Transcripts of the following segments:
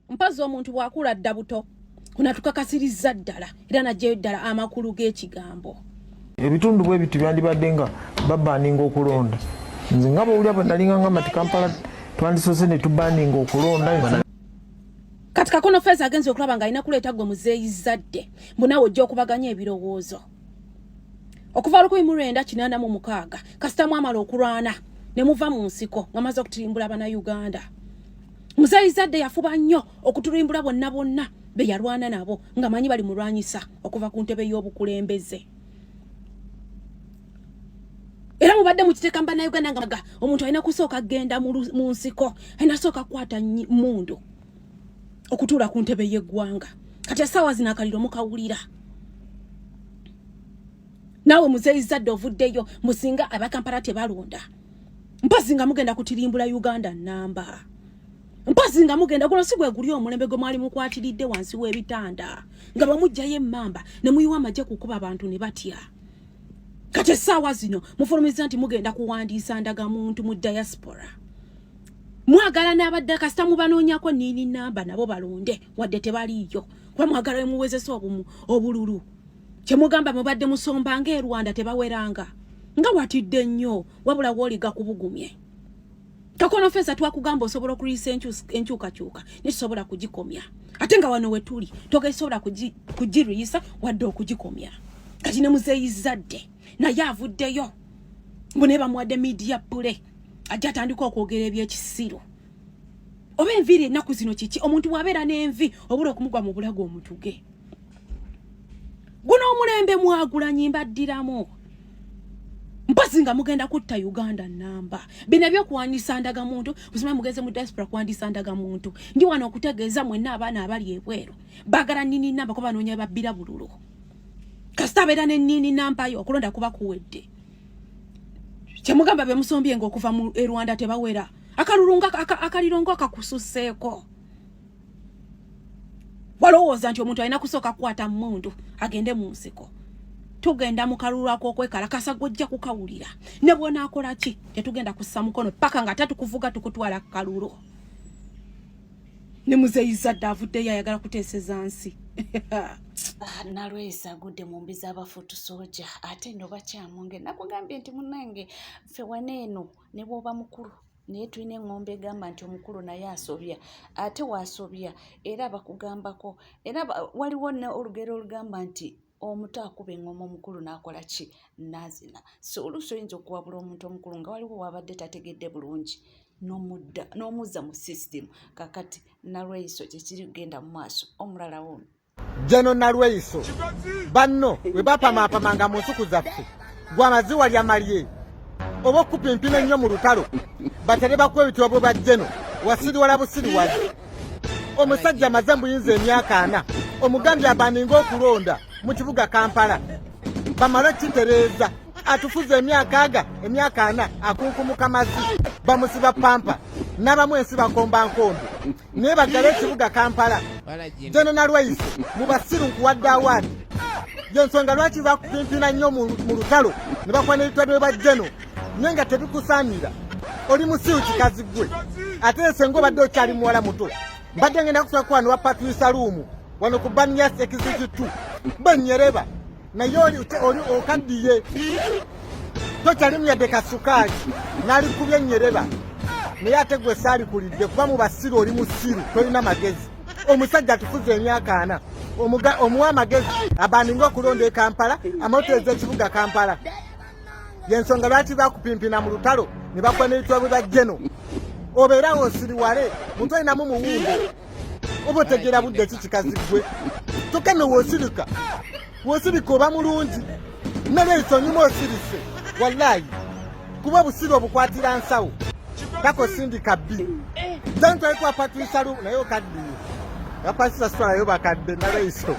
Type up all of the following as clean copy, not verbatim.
mpazo omuntu bwakula dda buto kunatukakasirizza ddala era najjayo ddala amakulu g'ekigambo. Ebitundu bwe biti byandibadde nga babaninga okulonda. Nze nga bawulira banalinga nga mati Kampala twandisoose ne tubaninga okulonda. Kati Kakono Feza agenze okulaba nga alina kuleeta gwe muzeeyi zadde munawe ojja okubaganya ebirowoozo. Okuva 1986 kasita mwamala okulwana ne muva mu nsiko nga maze okutirimbula Abannayuganda. Muzeeyi zadde yafuba nnyo okutirimbula bonna be yalwana nabo nga manyi bali mulwanyisa okuva ku ntebe y'obukulembeze. Era mubadde mukiteeka Bannayuganda nga omuntu alina kusooka genda mu nsiko alina sooka kwata mundu okutuula ku ntebe y'eggwanga. Kati essaawa zino akaliro mukawulira. Naawe muzeeyi zadde ovuddeyo musinga Abakampala tebalonda. Mpozzi nga mugenda kutirimbula Uganda namba. Mpozzi nga mugenda guno si gwe guli omulembe gwe mwali mukwatiridde wansi w'ebitanda nga bamugjayo emmamba ne muyiwa amagye kukuba abantu ne batya. Kati essaawa zino mufulumiza nti mugenda kuwandiisa ndagamuntu mu diaspora. Mwagala n'abadde kasita mubanoonyako nini namba nabo balonde wadde tebaliyo kuba mwagala muwezesa obululu. Kyemugamba mubadde musomba nga e Rwanda tebaweranga nga watidde nnyo wabula w'oliga kubugumye. Kakono Feza twakugamba osobola okuyisa enkyukakyuka nekisobola kugikomya ate nga wano wetuli togesobola kugiruyisa wadde okugikomya. Kati ne muzeeyi zadde naye avuddeyo mbone bamuwadde media pule ajja atandika okwogera ebyekisiro. Oba enviiri ennaku zino kiki omuntu bw'abeera n'envi obula okumugwa mu bulago omutuge. Guno omulembe mwagulanyi mbaddiramu. Mpozzi nga mugenda kutta Uganda namba. Bino ebyokuwandiisa ndagamuntu busima mugeze mu diaspora kuwandiisa ndagamuntu. Ndi wano okutegeeza mwenna abaana abali ebweru baagala nnini namba kuba banoonya babbira bululu. Kasita abeera ne nnini namba yo okulonda kuba kuwedde. Kyemugamba be musombye ng'okuva mu Rwanda tebawera. Akalirongo akakususseeko. Walowooza nti omuntu alina kusooka kukwata mundu agende mu nsiko. Tugenda mu kalulu ak'okwekalakasa gojja kukawulira. Ne bw'onaakola ki tetugenda kussa mukono paka nga tatukuvuga tukutwala ku kalulu. Ne muzeeyi zadde avuddeyo ayagala kuteeseza nsi. Nalwesa agudde mu mbi z'abafutu soja ate nno bakyamunge nakugambye nti munnange ffe waneeno ne bw'oba mukulu naye tulina eŋŋombe egamba nti omukulu naye asobya ate waasobya era bakugambako era waliwo olugero olugamba nti omuto akuba eŋŋoma omukulu n'akola ki n'azina. So oluusi oyinza okuwabula omuntu omukulu nga waliwo wabadde tategedde bulungi n'omuzza mu sisitemu. Kakati Nalweyiso kyekirigenda mu maaso omulala wono Jeno Nalweyiso banno we bapamaapamanga mu nsuku zaffe gwe amaziwa lyamalye oba okupimpina ennyo mu lutalo batere bakuwa ebitabo bwa Jeno wasiriwala busiriwazi. Omusajja amaze mbuyinza emyaka 4 omugambye abaninga okulonda mu kibuga Kampala bamala kitereeza atufuza emyaka 4 akunkumuka mazi bamusiba pampa n'abamu ensi bakomba nkondo naye bagala ekibuga Kampala. Jeno Nalweyiso mu basiru nkuwadde awaadi yensonga lwaki bakupimpina nnyo mu lutalo ne bakuwa n'ebitabo bwa Jeno naye nga tebikusaanira. Oli musiru kikazi gwe ate ensenga obadde okyali muwala muto. Mbadde ngenda kusaba ku wano wa Patricia Lumu wano ku Banias Executive 2 Banyereba naye oli okaddiye tokyali muyadde kasukaali n'alikubye Nyereba naye ate gwe saali kulidde kuba mu basiru oli musiru tolina magezi. Omusajja atufuza emyaka 4 omuwa amagezi abaninga okulonda e Kampala amawuteeza ekibuga Kampala. Yensonga lwaki bakupimpina mu lutalo ne bakuwa n'ebitabo bwa Jeno obeerawo osiriwale muntu alinamu muwumbo oba otegeera budde ki kikazi gwe tokene woosirika oba mulungi Nalweyiso nyuma osirise wallahi kuba obusiru obukwatira nsawo takosindika bbi jantu alikuwa Patricia Lumu naye okaddiye Patricia Lumu bakadde Nalweyiso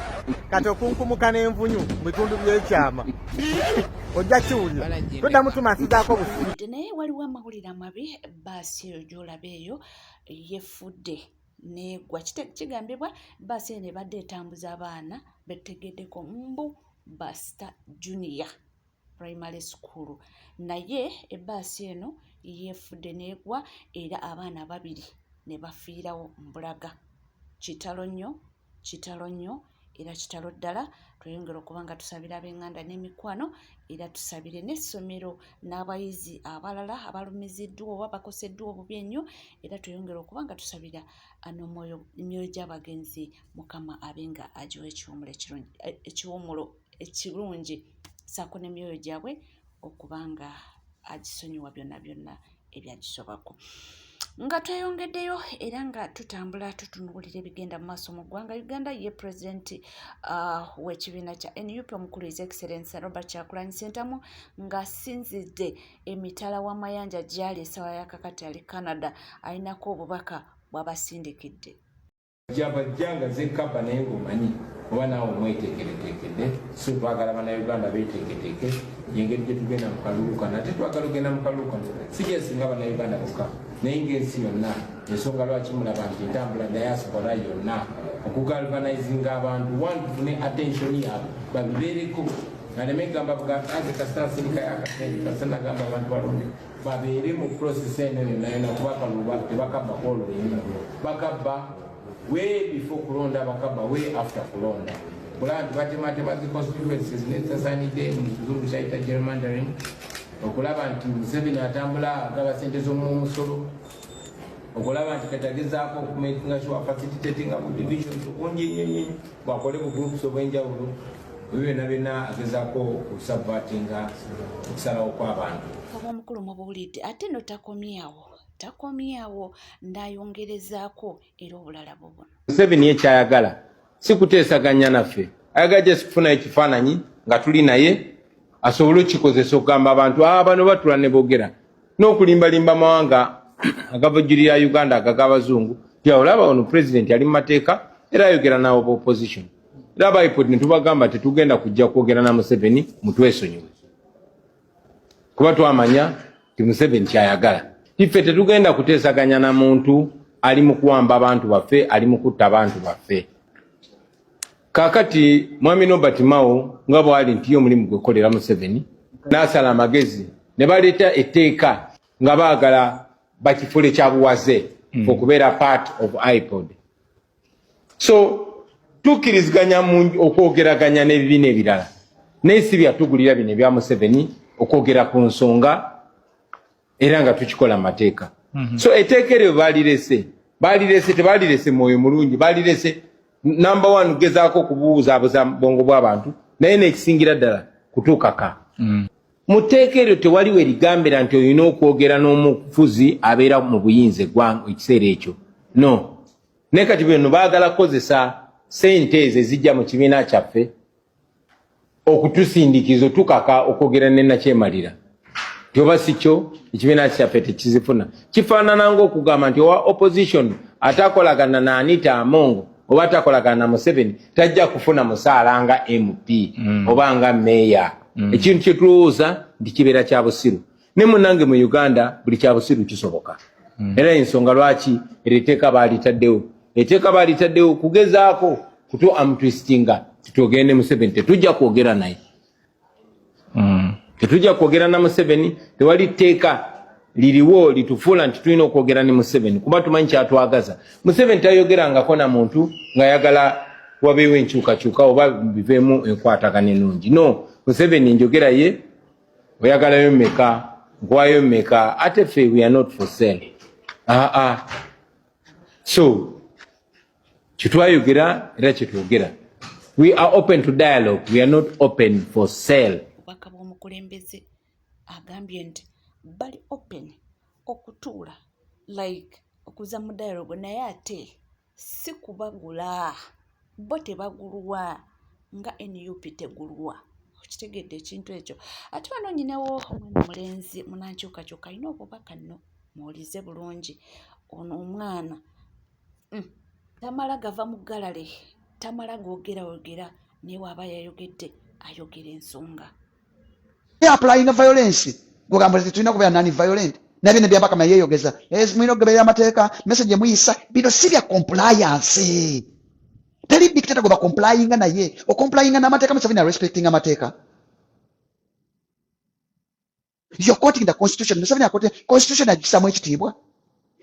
kati okunkumuka n'envunyu mu bitundu by'ekyama ojja kiwulira toddamu tumasizaako busiru. Naye waliwo amawulire amabi baasi eyo gy'olaba eyo yefudde negwa. Kigambibwa baasi eno ebadde etambuza abaana betegeddeko Mbu Basta Junior Primary School naye ebbaasi eno yefudde negwa era abaana 2 ne bafiirawo mbulaga. kitalo nnyo era kitalo ddala. Tweyongera okuba nga tusabira ab'eŋŋanda n'emikwano era tusabire n'essomero n'abayizi abalala abalumiziddwa oba bakoseddwa obubi ennyo era tweyongera okuba nga tusabira emyoyo gy'abagenzi Mukama abenga agiwa ekiwumulo ekirungi saako n'emyoyo gyabwe okuba nga agisonyiwa byonna ebyagisobako. Nga tweyongeddeyo era nga tutambula tutunuulira ebigenda mu maaso mu ggwanga Uganda. Ye pulezidenti w'ekibiina kya NUP omukulu His Excellency Robert Kyagulanyi Ssentamu ng'asinzidde emitala w'amayanja gyali essaawa ya kakati ali Canada alinako obubaka bw'abasindikidde. Jabajjanga zekkaba naye ng'omanyi oba naawe omweteekereteekedde so twagala bannayuganda beeteeketeeke yengeri gye tugenda mu kaluukano ate twagala ogenda mu kaluukano si gyensinga bannayuganda bokka naye ng'ensi yonna ensonga lwaki mulaba nti entambula diaspora yonna okugalvanizinga abantu wantu tufune attention yaabwe babibeereko naleme gamba bugaze kasitansirika yakateri kasana gamba abantu balonde babeere mu process eno yonna kubakaluba tebakabba kwolulimi bakabba way before kulonda bakaba way after kulonda kulanda batematema zi constituencies nezasanide mu kizungu kyaita gerrymandering okulaba nti Museveni atambula agaba sente z'omusolo okulaba nti katagezaako okumakinga sure facilitating mu divisions kunji bakole mu groups obwenjawulo byonna byonna agezaako okusubvertinga okusalawo kw'abantu. Omukulu mubuulidde ate no takomyawo ndayongerezaako era obulala bubuno. Museveni ekyayagala si kuteesaganya naffe ayagala gye sikufunayo ekifaananyi nga tuli naye asobole okukikozesa okugamba abantu bano batula ne boogera n'okulimbalimba amawanga agavujjirira Uganda agag'abazungu olaba ono pulezidenti ali mu mateeka era ayogera nawo ba opposition era bayipoti ne tubagamba tetugenda kujja kwogera na Museveni mutwesonyiwe kuba twamanya ti Museveni kyayagala. Iffe tetugenda kuteesaganya na muntu ali mu kuwamba abantu baffe ali mu kutta abantu baffe. Kakati Mwami Norbert Mao nga bwali nti omulimu gwekolera Museveni n'asala amagezi ne baleeta etteeka nga baagala bakifule kya buwaze okubeera part of iPod. So tukkiriziganya okwogeraganya n'ebibiina ebirala naye si byatugulira bino ebya Museveni okwogera ku nsonga era nga tukikola mateeka. So etteeka eryo balirese tebalirese mwoyo mulungi balirese number 1 gezaako kubuuzaabuza bwongo bw'abantu naye n'ekisingira ddala kutuukaka. Mu tteeka eryo tewaliwo erigambira nti olina okwogera n'omufuzi abeera mu buyinza ekiseera ekyo no. Naye kati bino baagala kukozesa ssente ezo ezijja mu kibiina kyaffe okutusindikiza otukaka okwogera ne nakyemalira tyoba si kyo ekibiina kyaffe tekizifuna. Kifaanana ng'okugamba nti owa opposition atakolagana na Anita Amongo oba atakolagana na Museveni tajja kufuna musaala nga MP oba nga meeya. Ekintu kye tulowooza nti kibeera kya busiru ne munnange mu Uganda buli kya busiru kisoboka. Era ensonga lwaki eriteeka baalitaddewo etteeka baalitaddewo kugezaako kutu amtwistinga titwogende Museveni tetujja kwogera naye. Tetujja kwogera na Museveni tewali tteeka liriwo litufuula nti tulina okwogera ne Museveni kuba tumanyi kyatwagaza. Museveni tayogerangako na muntu ng'ayagala wabeewo enkyukakyuka oba biveemu enkwatagana ennungi no. Museveni njogera ye oyagalayo mmeka nkwayo mmeka ate ffe we are not for sale. So kitwayogera era kyetwogera we are open to dialogue we are not open for sale. Obubaka bw'omukulembeze agambye nti bali open okutuula like okuza mu dialogue naye ate si kubagula bo tebagulwa nga NUP tegulwa. Kitegedde ekintu ekyo ate wano nyinawo omwana mulenzi munankyukakyuka alina obubaka nno muwulize bulungi ono omwana tamala gava mu galale tamala googera naye waaba yayogedde ayogera ensonga applying violence gugamba nti tulina kubeera nani violent nabyo nebyabaka mayeyogeza mulina okugoberera amateeka message muyisa bino si bya compliance. Teri dictator go ba complying naye o complying n'amateeka Museveni respecting amateeka. You're quoting the constitution. Museveni akote constitution agisamu ekitiibwa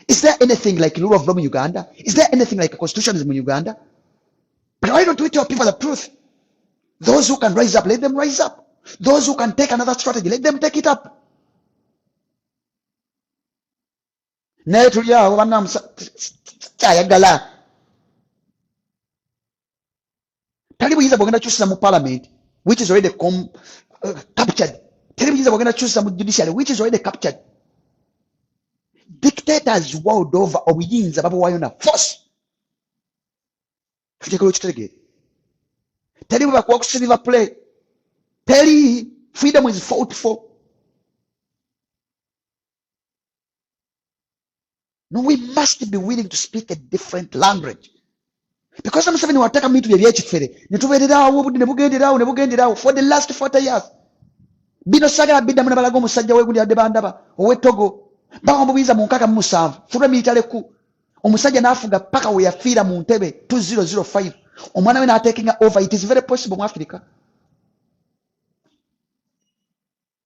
Is there anything like rule of law in Uganda? Is there anything like a constitutionalism in Uganda? But why don't we tell people the truth? Those who can rise up, let them rise up. Those who can take another strategy, let them take it up. Tali buyinza bwogenda kyusiza mu parliament, which is already captured. Tali buyinza bwogenda kyusiza mu judiciary, which is already captured. Dictators world over obuyinza babuwayo na force. Tutekero kitegeere. Tali bwe bakuwa ku silver play. Tali freedom is fought for. No, we must be willing to speak a different language. Because Museveni wataka mitu ebyekifere netubeererawo obudde nebugenderawo for the last 40 years. Bino sagala biddamu nabalaga omusajja wegundi yadde bandaba ow'Etogo bawamba buyinza mu 67 fulwe military coup. Omusajja n'afuga paka we yafiira mu Ntebe 2005. Omwana we n'atekinga over. It is very possible mu Africa.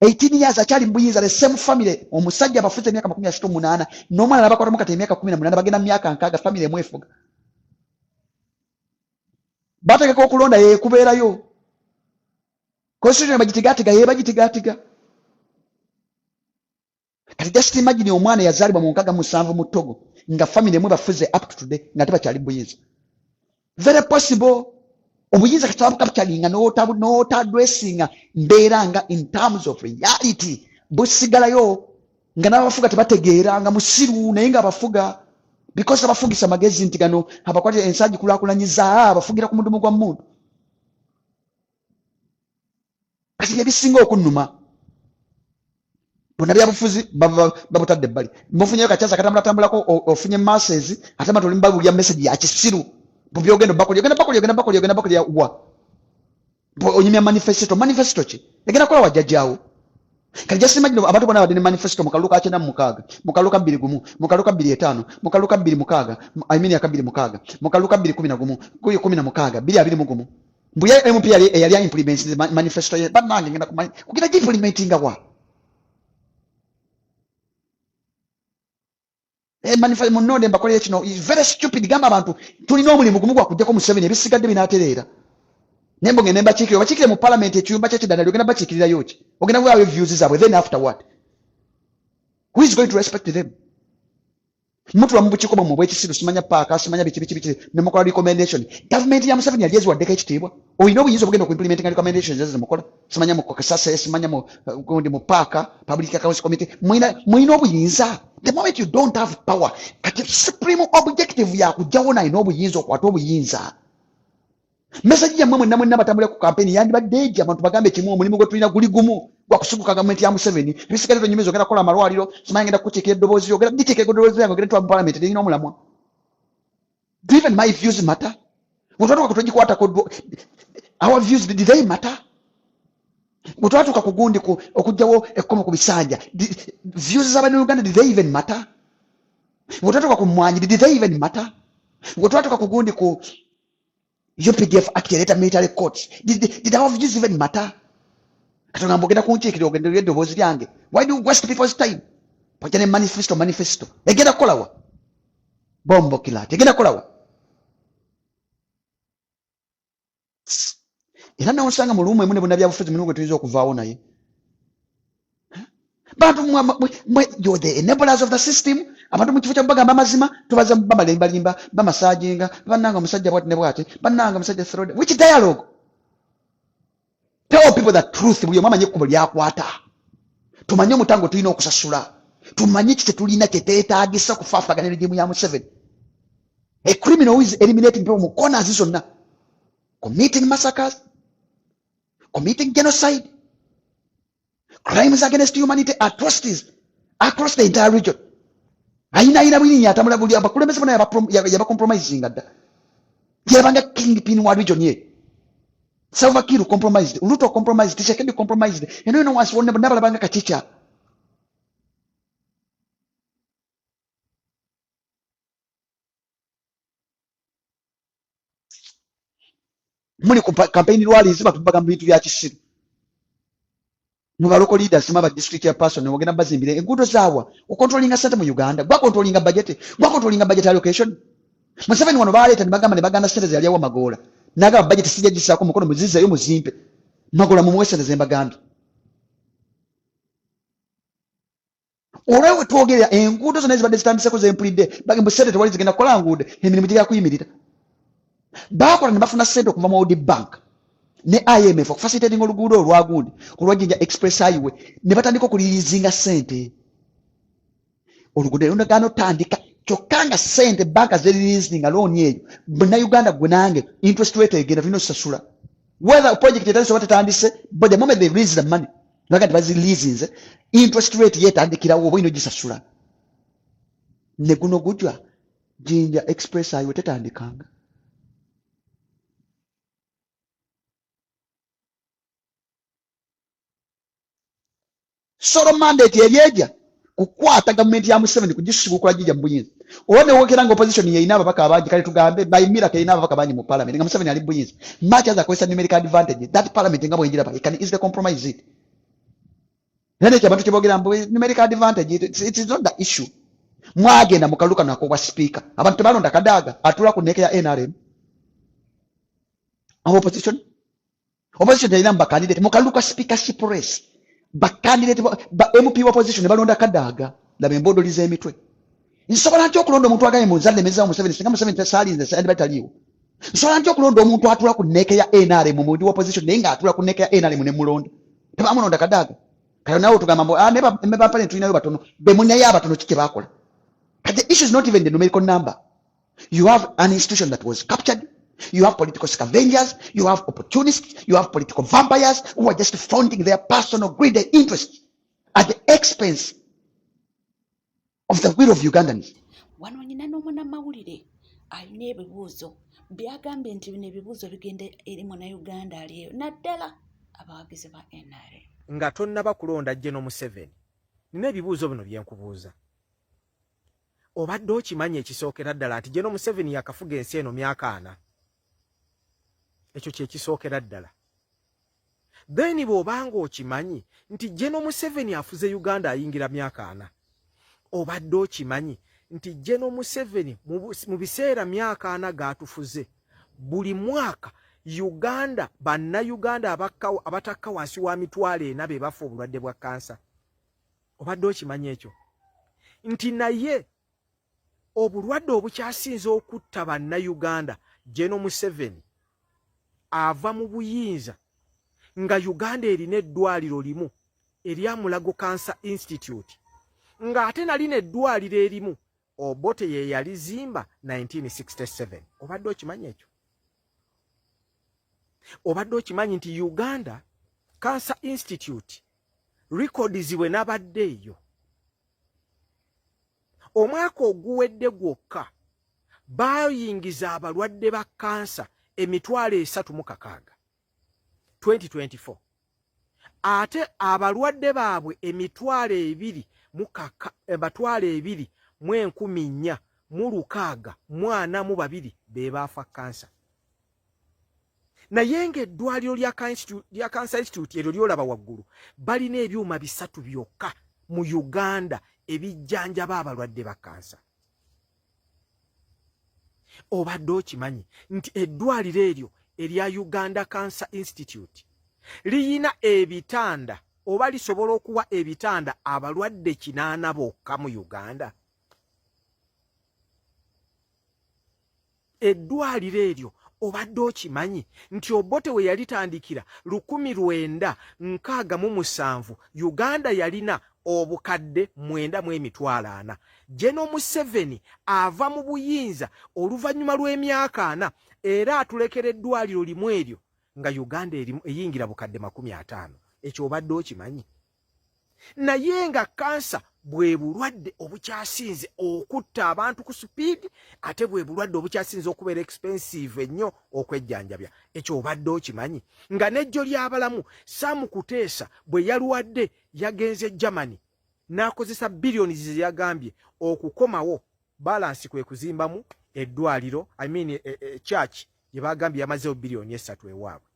18 years akyali mu buyinza, the same family. Omusajja bafuze emyaka 38 n'omwana n'abakwatamu kati emyaka 18 bagenda mu myaka 6 family emwefuga. Bategeka okulonda ye kubeerayo. Constitution bagitigaatiga ye bagitigaatiga. Kati just imagine omwana yazaalibwa mu 67 mu Togo nga family emwe bafuze up to today nga tebakyali buyinza. Very possible. Obuyinza katabu capturing not addressing mbeera nga in terms of reality. Busigalayo nga n'abafuga tebategeera nga musiru naye nga abafuga. Because abafugisa magezi nti gano abakwate ensagi kulaakulanyiza abafugira ku mudumu gwa muntu. Kati ebisinga okunnuma bona byabufuzi babutadde ebbali. Mufunyeyo kakyasa katambulako ofunye masses ate matolimba bulya message ya kisiru. Bubyogendo bakolya wa. Onyimya manifesto ki? Egenda kola wajjajjaawo. Kali just imagine abantu bonna badde ne manifesto mu Kaluka 96, mu Kaluka 21, mu Kaluka 25, mu Kaluka 26, I mean ya 26, mu Kaluka 211, kuyo 16, 221. Mbuya MP yali implements manifesto ye banange ngenda kumanya. Kugira implementinga wa. Manifesto munonde mbakolera kino is very stupid. Gamba abantu tulina omulimu gumu gwa kujjako mu 7 ebisigadde binaatereera. Nembo ngene bachikire mu parliament ekyumba ky'ekidanda ogenda bachikirira yoki. Ogenda kubayo views zaabwe then after what? Who is going to respect them? Mutu wa mbuchiko mu bwekisiru simanya paka simanya bichi nemukola recommendation. Government ya Museveni yagezi waddeka ekitiibwa. Oyina obuyinza obugenda ku implement recommendations ezo mukola. Simanya mu kokasasa simanya mu gundi mu paka public accounts committee. Mwina obuyinza. The moment you don't have power, kati supreme objective ya kujjawo na ino obuyinza okwata obuyinza. Message ya mwe namwe nabatambula ku campaign yandi baddeja abantu bagambe kimu omulimu gwe tulina guli gumu gwa kusubuka government ya Museveni bisigale tonyemezo genda kola amalwaliro simanya ngenda kuchekera dobozi yogera dichekera dobozi yango genda tu parliament ndino mulamwa. Do even my views matter? Wotatu kutojikwata ko our views did they matter? Wotatu kakugundi ku okujjawo ekkomo ku bisanja views z'abana Uganda did they even matter? Wotatu kakumwanyi did they even matter? Wotatu kakugundi ku UPDF activated military courts. Did our views even matter? Katonga mbogenda kunchikira ogenda lyedo bozi lyange. Why do you waste people's time? Pachane manifesto. Egenda kolawa. Bombo kilati. Egenda kolawa. Era na osanga mu lumu emune bonna byabufuzi mungu tuizo okuvaawo naye. Bantu you're the enablers of the system. Abantu mu kifo kya bagamba amazima tubaza balimba bamasajinga bananga omusajja bwati ne bwati bananga omusajja throne. Which dialogue? Tell people the truth. Buli omama nyekubo lyakwata. Tumanye mutango tulina okusasula. Tumanye kite tulina kyetetaagisa kufaafagana regimu ya Museveni. A criminal who is eliminating people mu corners zonna. Committing massacres. Committing genocide. Crimes against humanity, atrocities across the entire region. Aina bwini yatamula buli abakulembeze bonna yaba compromising adda. Yabanga kingpin wa region ye. Salva Kiir compromised, Ruto compromised, Tshisekedi compromised. And you know once one never banga kachicha. Muli ku campaign rallies batubagamba bintu bya kisiru. muba local leaders maba district ya person ogenda bazimbire enguudo zaawa okontrolinga sente mu Uganda gwa controllinga budget allocation Museveni wano baleeta ne bagamba ne baganda sente ze yaliawo Magola naga budget sijja gisaako mukono muzizeyo muzimpe Magola mu mwese ze mbaganda Olewe twogera enguudo zonna ezibadde zitandiseko zempulidde bagembe sente tewali zigenda kukola nguudo emirimu gye yakuyimirira baakola ne bafuna sente okuva mu World Bank ne IMF okufacilitating oluguudo olwagundi olwajjinja express highway ne batandika okulirizinga sente oluguudo lundagaano tandika kyokka nga sente banka zerilizinga looni eyo Bannayuganda gwe nange interest rate egenda tulina osasula whether project etandise oba tetandise but the moment they release the money naga nti bazireleasinze interest rate yetandikirawo oba ino gisasula ne guno gujwa Jinja express highway tetandikanga solo mandate eryeja kukwata gavumenti ya Museveni kugisuubukula gijja mu buyinza olwo wokera nga opposition yeyina ababaka abangi kale tugambe by miracle yeyina ababaka bangi mu parliament nga Museveni ali buyinza much as akozesa numerical advantage that parliament nga bwenjira ba can easily compromise it nene kyabantu kyebogera mbu numerical advantage it is not the issue mwagenda mukaluka nako kwa speaker abantu tebalonda Kadaga atula ku neke ya NRM opposition yeyina mba candidate mukaluka speakership race bakandidate ba MP opposition balonda Kadaga labe embodoli z'emitwe nsobola ntyo okulonda omuntu agaye mu nzalde meza Museveni singa Museveni tasalinze sandi bataliwo nsobola ntyo okulonda omuntu atula ku neke ya NRM mu ndi opposition naye nga atula ku neke ya NRM ne mulonda tebamulonda Kadaga kayo nawo tugamba mbo ne bapale tulinayo batono be munyaye abatono kike bakola but the issue is not even the numerical number you have an institution that was captured. You have political scavengers, you have opportunists, you have political vampires who are just fronting their personal greed and interests at the expense of the will of Ugandans. Wano nyina n'omwana mawulire alina ebibuuzo byagambye nti bino ebibuuzo bigenda eri Munnayuganda aliyo naddala abawagizi ba NRM. Nga tonnaba kulonda General Museveni nina ebibuuzo bino byenkubuuza. Obadde okimanyi ekisookera ddala nti General Museveni yakafuga ensi eno myaka 4. Ekyo kye kisookera ddala. Then bw'obanga okimanyi nti General Museveni afuze Uganda ayingira myaka 4. Obadde okimanyi nti General Museveni mu biseera myaka 4 gatufuze buli mwaka Uganda bannayuganda abatakka wansi wa mitwalo 4 be bafa obulwadde bwa kansa. Obadde okimanyi ekyo nti naye obulwadde obukyasinze okutta bannayuganda General Museveni ava mu buyinza nga Uganda erina eddwaliro limu erya Mulago Cancer Institute nga ate nalina eddwaliro erimu Obote ye yalizimba 1967. Obadde okimanyi ekyo? Obadde okimanyi nti Uganda Cancer Institute records bwe nabadde eyo omwaka oguwedde gwokka bayingiza abalwadde ba kansa emitwalo 36 2024 ate abalwadde baabwe emitwalo 2,446 be baafa kansa. Naye ng'eddwaliro lya Cancer Institute eryo lyolaba waggulu balina ebyuma 3 byokka mu Uganda ebijjanjaba abalwadde ba kansa. Obadde okimanyi nti eddwaliro eryo erya Uganda Cancer Institute liyina ebitanda oba lisobola okuwa ebitanda abalwadde 8 bokka mu Uganda. Eddwaliro eryo obadde okimanyi nti Obote we yalitandikira 1967 Uganda yalina obukadde 9,400. General Museveni ava mu buyinza oluvannyuma lw'emyaka 4 era atulekera eddwaliro limu eryo nga Uganda eyingira bukadde 50. Ekyo obadde okimanyi. Naye nga kansa bwe bulwadde obukyasinze okutta abantu ku speed ate bwe bulwadde obukyasinze okubeera expensive ennyo okwejjanjabya. Ekyo obadde okimanyi. Nga n'ejjo ly'abalamu Sam Kuteesa bwe yalwadde yagenze Germany n'akozesa billions ze yagambye okukomawo balance kwe kuzimbamu eddwaliro church gye bagambye yamazeewo billions 3 ewaabwe.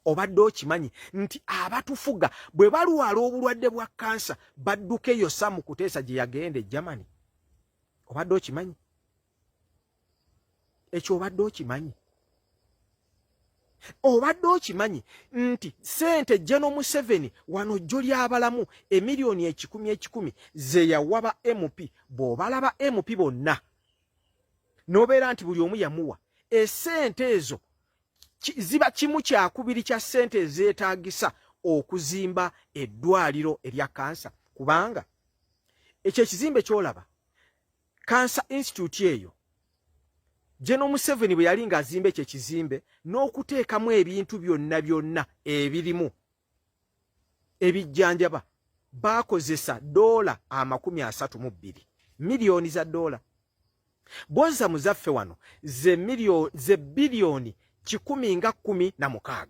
obadde okimanyi nti abatufuga bwe balwala obulwadde bwa kansa badduka eyo Sam Kuteesa gye yagenda e Germany. Obadde okimanyi ekyo? Obadde okimanyi? Obadde okimanyi nti sente General Museveni wano jjo ly'abalamu emiliyoni 10,000 ze yawa ba MP, bw'obalaba MP bonna n'obeera nti buli omu yamuwa esente ezo ziba kimu kyakubiri kya sente ezeetaagisa okuzimba eddwaliro erya kansa, kubanga ekyo ekizimbe ky'olaba Cancer Institute eyo General Museveni bwe yali ng'azimba ekyo ekizimbe n'okuteekamu ebintu byonna ebirimu ebijjanjaba baakozesa $32 miliyoni za dola. Bwoza muzaffe wano ze biliyoni 1016.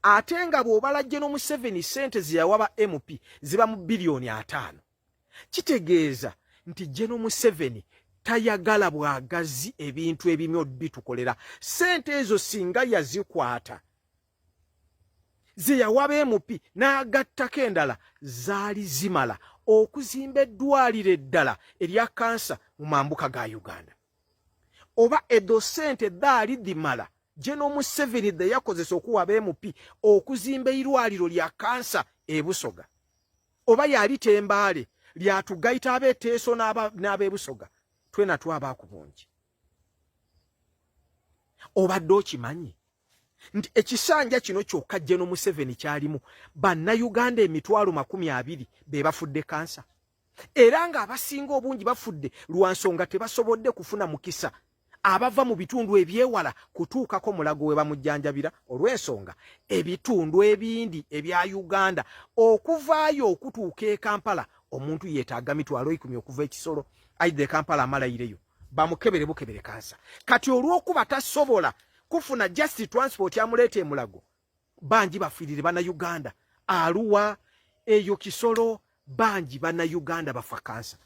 Ate nga bw'obala General Museveni sente ze yawa ba MP ziba mu biliyoni 5. Kitegeeza nti General Museveni tayagala bwagazi ebintu ebimu bitukolera. Sente ezo singa yazikwata ze yawa ba MP n'agattako endala zaali zimala okuzimba eddwaliro eddala erya kansa mu mambuka ga Uganda. Oba edo sente daali dimala General Museveni de yakozesa okuwa ba MP okuzimba eddwaliro lya kansa e Busoga. Oba yali Tembaale lyatugayita abeeteeso n'ab'e Busoga twena twaba ku bungi. Obadde okimanyi nti ekisanja kino kyokka General Museveni kyalimu bannayuganda 20,000 be bafudde kansa, era ng'abasinga obungi bafudde lwa nsonga tebasobodde kufuna mukisa abava mu bitundu ebyewala kutuukako Mulago we bamujjanjabira, olw'ensonga ebitundu ebindi ebya Uganda okuvaayo okutuuka e Kampala omuntu yeetaaga $10,000 okuva e Kisoro aidde Kampala amalayireyo bamukebere bukebere kansa. Kati olw'okuba tasobola kufuna just transport amuleete Mulago, bangi bafiirire bana Uganda. Arua eyo Kisoro bangi bana Uganda bafa kansa.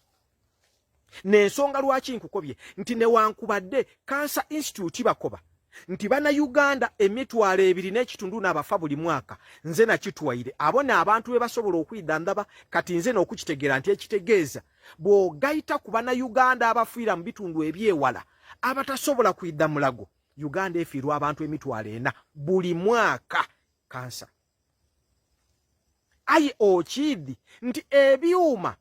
N'ensonga lwaki nkukobye nti newankubadde Cancer Institute bakoba nti bana Uganda 2.2 n'abafa buli mwaka, nze nakitwaire abona abantu be basobola okwidandaba. Kati nze n'okukitegeera nti ekitegeeza bw'ogayita ku bana Uganda abafiira mu bitundu ebyewala abatasobola kwidda Mulago, Uganda efiirwa abantu 4,000 buli mwaka kansa. Ayi okidi nti ebyuma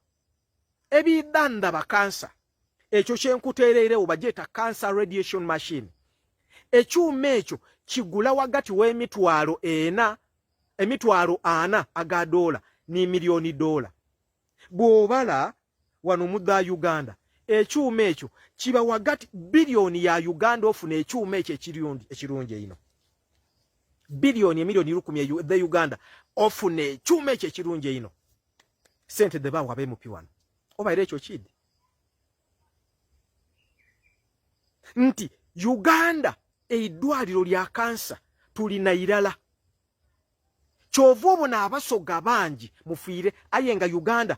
ebidandaba kansa ekyo kyenkuteerere obajeeta cancer radiation machine. Ekyuma ekyo kigula wagati $40 aga dola ni miliyoni dola. Bw'obala wano mu Uganda ekyuma ekyo kiba wagati biliyoni ya Uganda ofuna ekyuma ekyo ekirungi eno. Biliyoni emiliyoni 10 the Uganda ofuna ekyuma ekyo ekirungi eno. Sente de bawa be mupiwano. Obaire ekyo kidi nti Uganda eddwaliro lya kansa tulina irala. Kyova obona abasoga bangi mufiire ayenga Uganda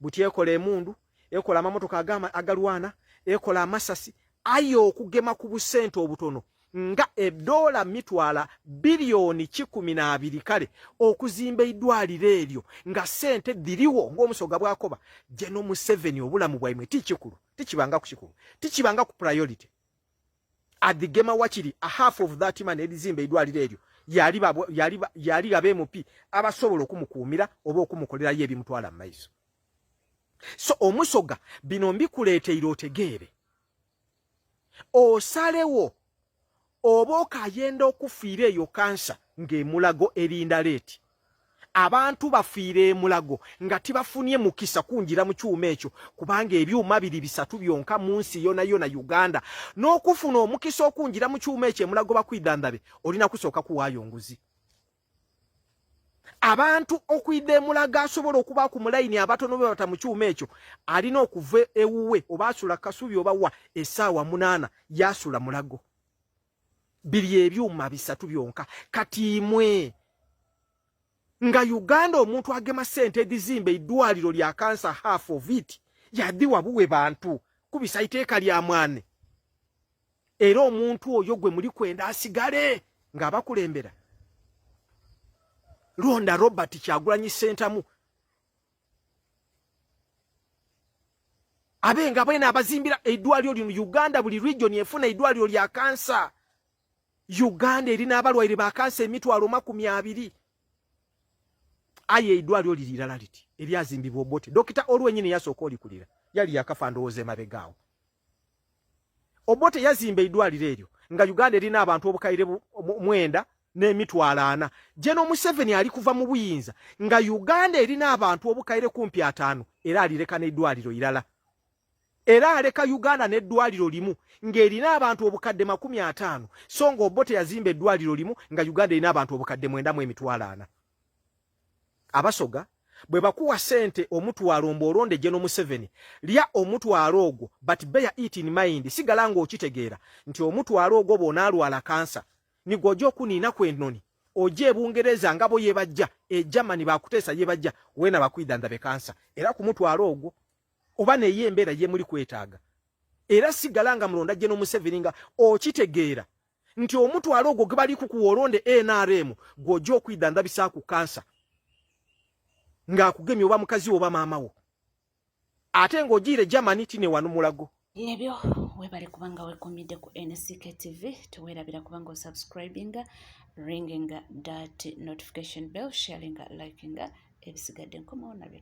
buti ekola emundu, ekola amamotoka agalwana, ekola amasasi, ayo okugema ku busente obutono nga $1 mitwala biliyoni 12 kale okuzimba eddwaliro eryo nga sente diriwo ng'omusoga bwakoba. General Museveni obulamu bwaimwe tikikulu, tikibanga ku kikulu, tikibanga ku priority. Adigema wakiri a half of that man elizimba eddwaliro eryo yali abe MP abasobola okumukuumira oba okumukolera ye ebimutwala mu maiso. So omusoga bino mbikuleeteire otegeere osalewo oba okayenda okufiira eyo kansa ng'emulago erinda leeti. Abantu bafiire Mulago nga tibafunye mukisa kunjira mu kyuma ekyo kubanga ebyuma 2-3 byonka mu nsi yona Uganda. N'okufuna omukisa okunjira mu kyuma ekyo Mulago bakwidandabe olina kusooka kuwaayo nguzi. Abantu okwidde Mulago asobola okuba ku mulayini abatono be bata mu kyuma ekyo alina okuva ewuwe oba asula Kasubi oba wa essaawa 8 yasula Mulago. Biri ebyuma 3 byonka. Kati imwe nga Uganda omuntu agema sente edizimbe eddwaliro lya kansa half of it yaddiwa buwe bantu kubisa iteeka lya mwane. Era omuntu oyo gwe muli kwenda asigale nga bakulembera. londa Robert Kyagulanyi Ssentamu abenga bwena abazimbira eddwaliro lino Uganda buli region efuna eddwaliro lya kansa. Uganda erina abalwaire ba kansa emitwalo 200. Aye eddwaliro lirala liti eryazimbibwa Obote. Dokita olwenyine yasooka olikulira yali yakafa ndowooza emabegaawo. Obote yazimba eddwaliro eryo nga Uganda erina abantu obukaire 9 n'emitwalo 4. General Museveni ali kuva mu buyinza nga Uganda erina abantu obukaire kumpi 5 era alireka n'eddwaliro irala. Era aleka Uganda n'eddwaliro limu ng'erina abantu obukadde 50. So nga Obote yazimba eddwaliro limu nga Uganda erina abantu obukadde 9 mu emitwalo 4. Abasoga bwe bakuwa sente omutwalo mbolonde General Museveni lya omutwalo ogwo but bear it in mind sigala nga okitegeera nti omutwalo ogwo bonaalwala kansa nigojo kunina kwenoni oje Bungereza ngabo yebajja Germany bakuteesa yebajja wena bakwidanda be kansa era ku mutwalo ogwo oba ne yembeera ye muri kwetaaga era sigala nga mulonda General Museveni nga okitegeera nti omutwalo ogwo gibali ku kuwolonde NRM gojo kwidanda bisaku kansa nga kugemye oba mukazi oba maama wo ate ng'ogiire Germany tine wano mulago yebyo webale kubanga wekomide ku NCK TV tuwerabira kubanga subscribinga ringinga that notification bell sharinga likinga ebisigadde nkomawo nabyo